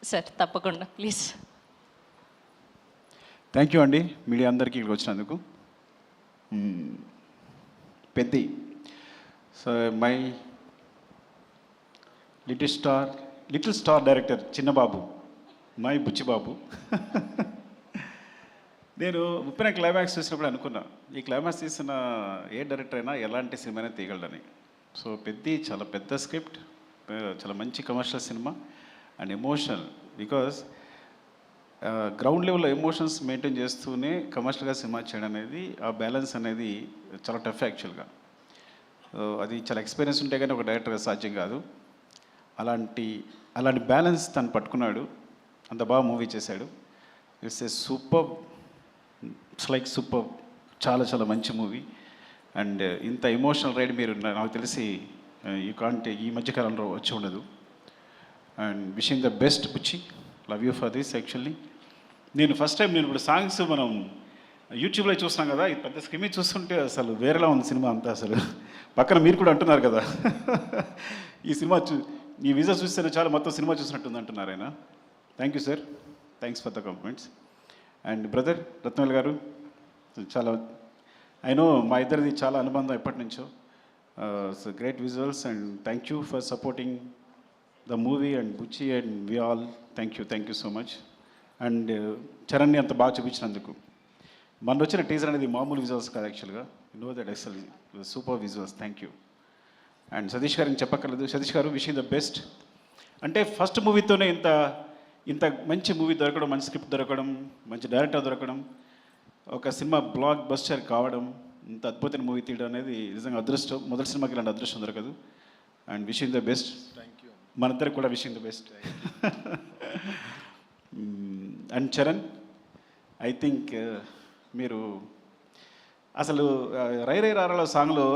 Sir తప్పకుండా please. Thank you అండి media అందరికీ ఇక్కడికి వచ్చినందుకు. Peddi so my little star director Chinnababu, my Buchibabu. నేను ఉప్పిన క్లైమాక్స్ చూసినప్పుడు అనుకున్నా ఈ క్లైమాక్స్ తీసిన ఏ డైరెక్టర్ అయినా ఎలాంటి సినిమానే తీయగలడని. సో పెద్ది చాలా పెద్ద స్క్రిప్ట్, చాలా మంచి commercial cinema and emotional. Because ground లెవెల్లో ఎమోషన్స్ మెయింటైన్ చేస్తూనే కమర్షియల్గా సినిమా చేయడం అనేది, ఆ బ్యాలెన్స్ అనేది చాలా టఫ్ యాక్చువల్గా. అది చాలా ఎక్స్పీరియన్స్ ఉంటే కానీ ఒక డైరెక్టర్గా సాధ్యం కాదు. అలాంటి బ్యాలెన్స్ తను పట్టుకున్నాడు, అంత బాగా మూవీ చేశాడు. It's a super, it's like super, చాలా చాలా మంచి మూవీ. అండ్ ఇంత ఎమోషనల్ రైడ్ మీరు నాకు తెలిసి ఈ మధ్యకాలంలో వచ్చి ఉండదు. And wishing the best Buchi, love you for this. Actually నేను ఫస్ట్ టైం ఇప్పుడు సాంగ్స్ మనం యూట్యూబ్లో చూస్తున్నాం కదా, ఈ పెద్ద స్క్రీన్ మీద చూస్తుంటే అసలు వేరేలా ఉంది సినిమా అంతా. అసలు పక్కన మీరు కూడా అంటున్నారు కదా ఈ సినిమా ఈ విజువల్ చూస్తేనే చాలా మొత్తం సినిమా చూసినట్టుంది అంటున్నారు ఆయన. Thank you sir, thanks for the compliments. And brother Rathnavel గారు, చాలా ఐ నో మా ఇద్దరిది చాలా అనుబంధం ఎప్పటి నుంచో. So great visuals and thank you for supporting the movie and Buchi and we all. Thank you so much. And చరణ్ని అంత బాగా చూపించినందుకు. మన వచ్చిన టీజర్ అనేది మామూలు విజువల్స్ కాదు యాక్చువల్గా, నో దట్ అసలు super visuals. Thank you. And Satish గారికి చెప్పక్కర్లేదు. సతీష్ గారు విషింగ్ ద బెస్ట్. అంటే ఫస్ట్ మూవీతోనే ఇంత మంచి మూవీ దొరకడం, మంచి స్క్రిప్ట్ దొరకడం, మంచి డైరెక్టర్ దొరకడం, ఒక సినిమా బ్లాక్ బస్టర్ కావడం, ఇంత అద్భుతమైన మూవీ తీయడం అనేది నిజంగా అదృష్టం. మొదటి సినిమాకి ఇలాంటి అదృష్టం దొరకదు. And wishing the best. మనిద్దరికి కూడా wishing the best. And Charan, I think మీరు అసలు రై రై రారాల సాంగ్లో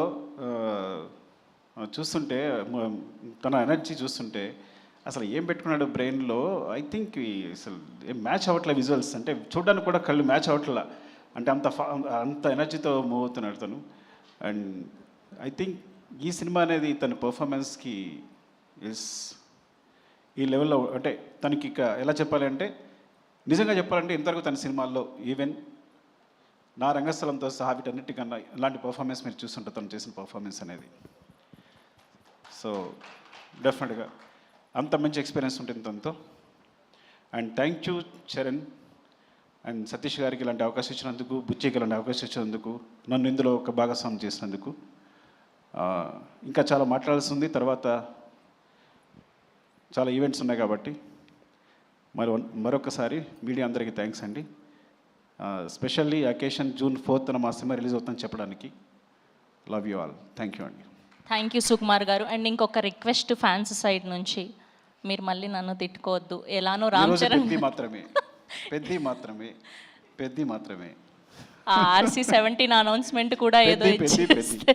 చూస్తుంటే తన ఎనర్జీ చూస్తుంటే అసలు ఏం పెట్టుకున్నాడు బ్రెయిన్లో, ఐ థింక్ అసలు ఏం మ్యాచ్ అవ్వట్లే విజువల్స్. అంటే చూడడానికి కూడా కళ్ళు మ్యాచ్ అవ్వట్లా, అంటే అంత ఎనర్జీతో మూవ్ అవుతున్నాడు తను. అండ్ ఐ థింక్ ఈ సినిమా అనేది తన పర్ఫార్మెన్స్కి ఈ లెవెల్లో, అంటే తనకి ఇక ఎలా చెప్పాలి అంటే, నిజంగా చెప్పాలంటే ఇంతవరకు తన సినిమాల్లో ఈవెన్ నా రంగస్థలంతో సహా వీటన్నిటికన్నా ఇలాంటి పర్ఫార్మెన్స్ మీరు చూస్తుంటారు తను చేసిన పర్ఫార్మెన్స్ అనేది. సో డెఫినెట్గా అంత మంచి ఎక్స్పీరియన్స్ ఉంటుంది తనతో. And thank you Charan and Satish గారికి ఇలాంటి అవకాశం ఇచ్చినందుకు, బుచ్చికి ఇలాంటి అవకాశం ఇచ్చినందుకు, నన్ను ఇందులో ఒక భాగస్వామ్యం చేసినందుకు. ఇంకా చాలా మాట్లాడాల్సి ఉంది, తర్వాత చాలా ఈవెంట్స్ ఉన్నాయి కాబట్టి మరొకసారి మీడియా అందరికీ థ్యాంక్స్ అండి. స్పెషల్లీ అకేషన్ June 4th మా సినిమా రిలీజ్ అవుతుందని చెప్పడానికి. Love you all. Thank you అండి. థ్యాంక్ యూ సుకుమార్ గారు. అండ్ ఇంకొక రిక్వెస్ట్ ఫ్యాన్స్ సైడ్ నుంచి, మీరు మళ్ళీ నన్ను తిట్టుకోవద్దు. ఎలానో రామ్ చరణ్ పెద్ది మాత్రమే RC-17 అనౌన్స్మెంట్ కూడా ఏదో ఇచ్చేస్తే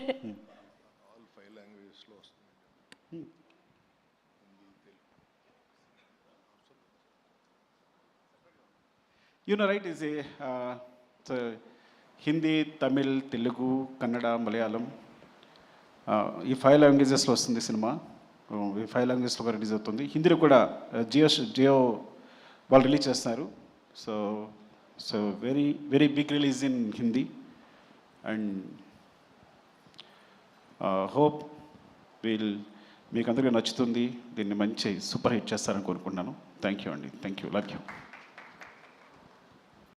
రైట్ ఈజ్ హిందీ, తమిళ్, తెలుగు, కన్నడ, మలయాళం, ఈ 5 లాంగ్వేజెస్లో వస్తుంది సినిమా. ఈ 5 లాంగ్వేజెస్లో కూడా రిలీజ్ అవుతుంది. హిందీలో కూడా జియో వాళ్ళు రిలీజ్ చేస్తున్నారు. So very very big release in Hindi. And hope మీకు అందరికీ నచ్చుతుంది. దీన్ని మంచి సూపర్ హిట్ చేస్తారని కోరుకుంటున్నాను. థ్యాంక్ యూ అండి. Thank you. Love you.